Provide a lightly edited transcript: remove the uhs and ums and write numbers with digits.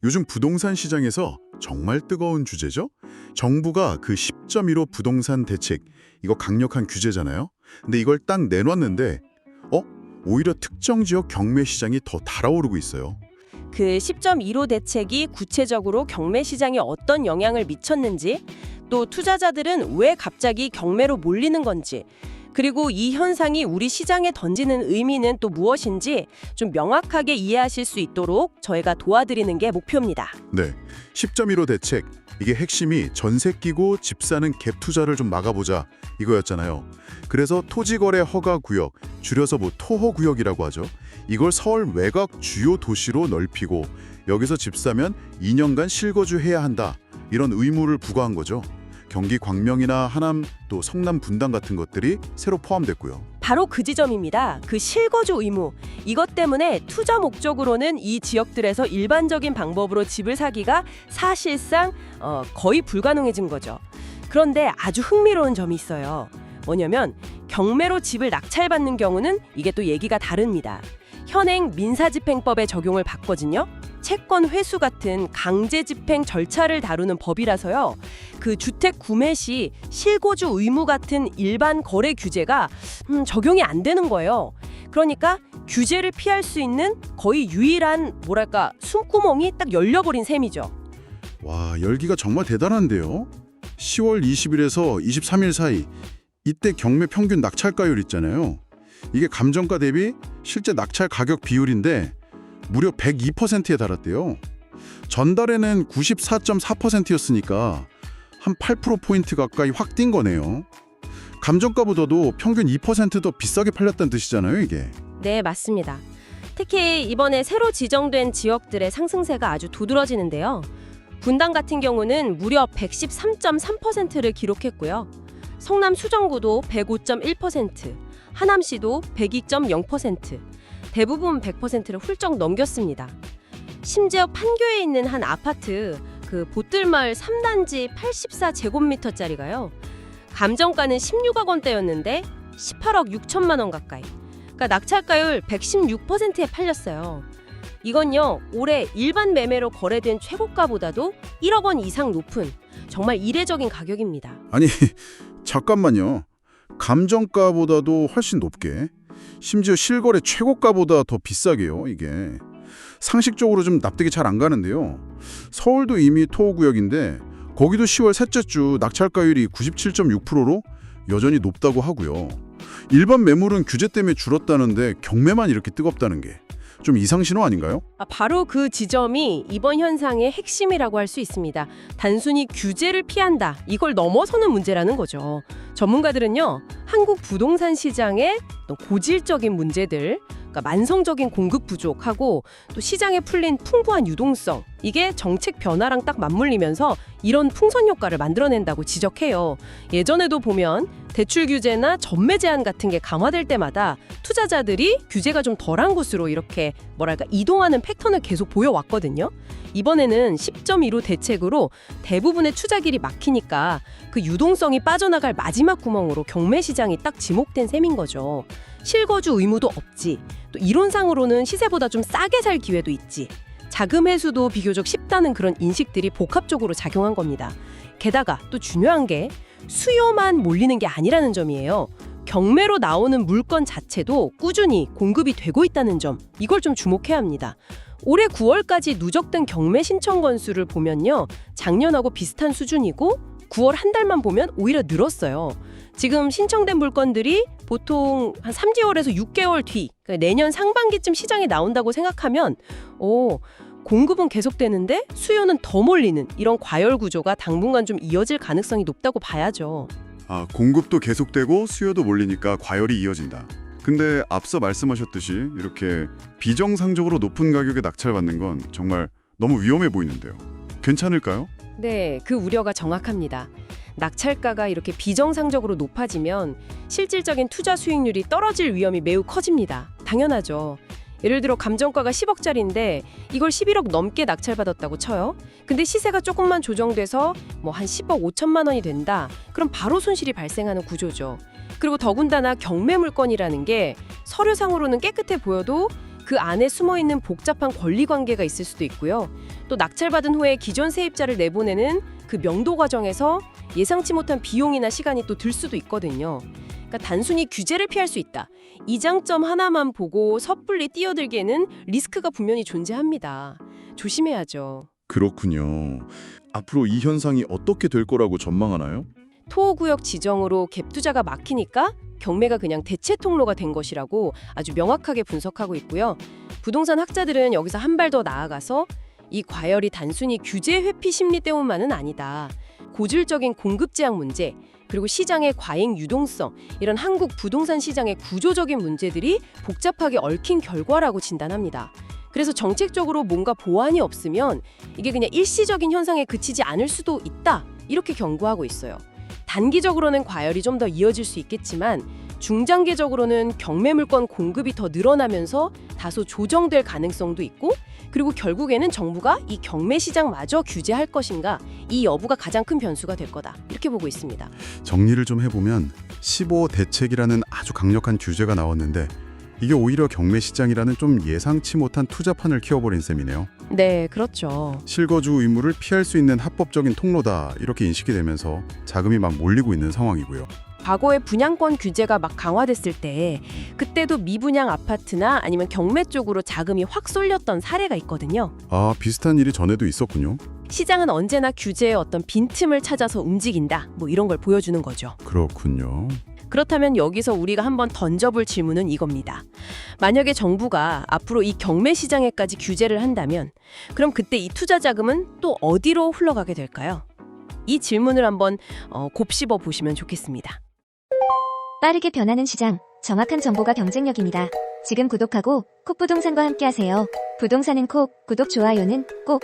요즘 부동산 시장에서 정말 뜨거운 주제죠? 정부가 그 10.15 부동산 대책, 이거 강력한 규제잖아요? 근데 이걸 딱 내놨는데, 오히려 특정 지역 경매 시장이 더 달아오르고 있어요. 그 10.15 대책이 구체적으로 경매 시장에 어떤 영향을 미쳤는지, 또 투자자들은 왜 갑자기 경매로 몰리는 건지, 그리고 이 현상이 우리 시장에 던지는 의미는 또 무엇인지 좀 명확하게 이해하실 수 있도록 저희가 도와드리는 게 목표입니다. 네, 10.15 대책, 이게 핵심이 전세 끼고 집 사는 갭 투자를 좀 막아보자 이거였잖아요. 그래서 토지거래 허가 구역, 줄여서 토허 구역이라고 하죠. 이걸 서울 외곽 주요 도시로 넓히고 여기서 집 사면 2년간 실거주해야 한다. 이런 의무를 부과한 거죠. 경기 광명이나 하남, 또 성남 분당 같은 것들이 새로 포함됐고요. 바로 그 지점입니다. 그 실거주 의무. 이것 때문에 투자 목적으로는 이 지역들에서 일반적인 방법으로 집을 사기가 사실상 거의 불가능해진 거죠. 그런데 아주 흥미로운 점이 있어요. 뭐냐면 경매로 집을 낙찰받는 경우는 이게 또 얘기가 다릅니다. 현행 민사집행법의 적용을 받거든요. 채권 회수 같은 강제 집행 절차를 다루는 법이라서요. 그 주택 구매 시 실거주 의무 같은 일반 거래 규제가 적용이 안 되는 거예요. 그러니까 규제를 피할 수 있는 거의 유일한 숨구멍이 딱 열려버린 셈이죠. 와, 열기가 정말 대단한데요. 10월 20일에서 23일 사이 이때 경매 평균 낙찰가율 있잖아요. 이게 감정가 대비 실제 낙찰 가격 비율인데 무려 102%에 달았대요. 전달에는 94.4%였으니까 한 8%포인트 가까이 확 뛴 거네요. 감정가보다도 평균 2% 더 비싸게 팔렸다는 뜻이잖아요, 이게. 네, 맞습니다. 특히 이번에 새로 지정된 지역들의 상승세가 아주 두드러지는데요. 분당 같은 경우는 무려 113.3%를 기록했고요. 성남 수정구도 105.1%, 하남시도 102.0%, 대부분 100%를 훌쩍 넘겼습니다. 심지어 판교에 있는 한 아파트, 그 보뜰마을 3단지 84제곱미터짜리가요. 감정가는 16억 원대였는데 18억 6천만 원 가까이. 그러니까 낙찰가율 116%에 팔렸어요. 이건요, 올해 일반 매매로 거래된 최고가보다도 1억 원 이상 높은 정말 이례적인 가격입니다. 아니, 잠깐만요. 감정가보다도 훨씬 높게, 심지어 실거래 최고가보다 더 비싸게요, 이게. 상식적으로 좀 납득이 잘 안 가는데요. 서울도 이미 토호구역인데 거기도 10월 셋째 주 낙찰가율이 97.6%로 여전히 높다고 하고요. 일반 매물은 규제 때문에 줄었다는데 경매만 이렇게 뜨겁다는 게 좀 이상신호 아닌가요? 바로 그 지점이 이번 현상의 핵심이라고 할 수 있습니다. 단순히 규제를 피한다, 이걸 넘어서는 문제라는 거죠. 전문가들은요, 한국 부동산 시장의 고질적인 문제들, 그러니까 만성적인 공급 부족하고 또 시장에 풀린 풍부한 유동성, 이게 정책 변화랑 딱 맞물리면서 이런 풍선 효과를 만들어낸다고 지적해요. 예전에도 보면 대출 규제나 전매 제한 같은 게 강화될 때마다 투자자들이 규제가 좀 덜한 곳으로 이렇게 이동하는 패턴을 계속 보여왔거든요. 이번에는 10.15 대책으로 대부분의 투자길이 막히니까 그 유동성이 빠져나갈 마지막 구멍으로 경매 시장이 딱 지목된 셈인 거죠. 실거주 의무도 없지, 또 이론상으로는 시세보다 좀 싸게 살 기회도 있지, 자금 회수도 비교적 쉽다는 그런 인식들이 복합적으로 작용한 겁니다. 게다가 또 중요한 게 수요만 몰리는 게 아니라는 점이에요. 경매로 나오는 물건 자체도 꾸준히 공급이 되고 있다는 점, 이걸 좀 주목해야 합니다. 올해 9월까지 누적된 경매 신청 건수를 보면요, 작년하고 비슷한 수준이고 9월 한 달만 보면 오히려 늘었어요. 지금 신청된 물건들이 보통 한 3개월에서 6개월 뒤, 그러니까 내년 상반기쯤 시장에 나온다고 생각하면 공급은 계속되는데 수요는 더 몰리는 이런 과열 구조가 당분간 좀 이어질 가능성이 높다고 봐야죠. 공급도 계속되고 수요도 몰리니까 과열이 이어진다. 근데 앞서 말씀하셨듯이 이렇게 비정상적으로 높은 가격에 낙찰받는 건 정말 너무 위험해 보이는데요. 괜찮을까요? 네, 그 우려가 정확합니다. 낙찰가가 이렇게 비정상적으로 높아지면 실질적인 투자 수익률이 떨어질 위험이 매우 커집니다. 당연하죠. 예를 들어 감정가가 10억짜리인데 이걸 11억 넘게 낙찰받았다고 쳐요. 근데 시세가 조금만 조정돼서 한 10억 5천만 원이 된다. 그럼 바로 손실이 발생하는 구조죠. 그리고 더군다나 경매 물건이라는 게 서류상으로는 깨끗해 보여도 그 안에 숨어있는 복잡한 권리관계가 있을 수도 있고요. 또 낙찰받은 후에 기존 세입자를 내보내는 그 명도 과정에서 예상치 못한 비용이나 시간이 또 들 수도 있거든요. 그러니까 단순히 규제를 피할 수 있다. 이 장점 하나만 보고 섣불리 뛰어들기에는 리스크가 분명히 존재합니다. 조심해야죠. 그렇군요. 앞으로 이 현상이 어떻게 될 거라고 전망하나요? 토호구역 지정으로 갭 투자가 막히니까 경매가 그냥 대체 통로가 된 것이라고 아주 명확하게 분석하고 있고요. 부동산 학자들은 여기서 한 발 더 나아가서 이 과열이 단순히 규제 회피 심리 때문만은 아니다. 고질적인 공급 제약 문제, 그리고 시장의 과잉 유동성, 이런 한국 부동산 시장의 구조적인 문제들이 복잡하게 얽힌 결과라고 진단합니다. 그래서 정책적으로 뭔가 보완이 없으면 이게 그냥 일시적인 현상에 그치지 않을 수도 있다. 이렇게 경고하고 있어요. 단기적으로는 과열이 좀 더 이어질 수 있겠지만 중장기적으로는 경매 물건 공급이 더 늘어나면서 다소 조정될 가능성도 있고, 그리고 결국에는 정부가 이 경매 시장마저 규제할 것인가, 이 여부가 가장 큰 변수가 될 거다. 이렇게 보고 있습니다. 정리를 좀 해보면 15 대책이라는 아주 강력한 규제가 나왔는데 이게 오히려 경매 시장이라는 좀 예상치 못한 투자판을 키워버린 셈이네요. 네, 그렇죠. 실거주 의무를 피할 수 있는 합법적인 통로다 이렇게 인식이 되면서 자금이 막 몰리고 있는 상황이고요. 과거에 분양권 규제가 막 강화됐을 때 그때도 미분양 아파트나 아니면 경매 쪽으로 자금이 확 쏠렸던 사례가 있거든요. 아, 비슷한 일이 전에도 있었군요. 시장은 언제나 규제의 어떤 빈틈을 찾아서 움직인다. 뭐 이런 걸 보여주는 거죠. 그렇군요. 그렇다면 여기서 우리가 한번 던져볼 질문은 이겁니다. 만약에 정부가 앞으로 이 경매 시장에까지 규제를 한다면 그럼 그때 이 투자 자금은 또 어디로 흘러가게 될까요? 이 질문을 한번 곱씹어 보시면 좋겠습니다. 빠르게 변하는 시장, 정확한 정보가 경쟁력입니다. 지금 구독하고 콕부동산과 함께하세요. 부동산은 콕, 구독, 좋아요는 꼭.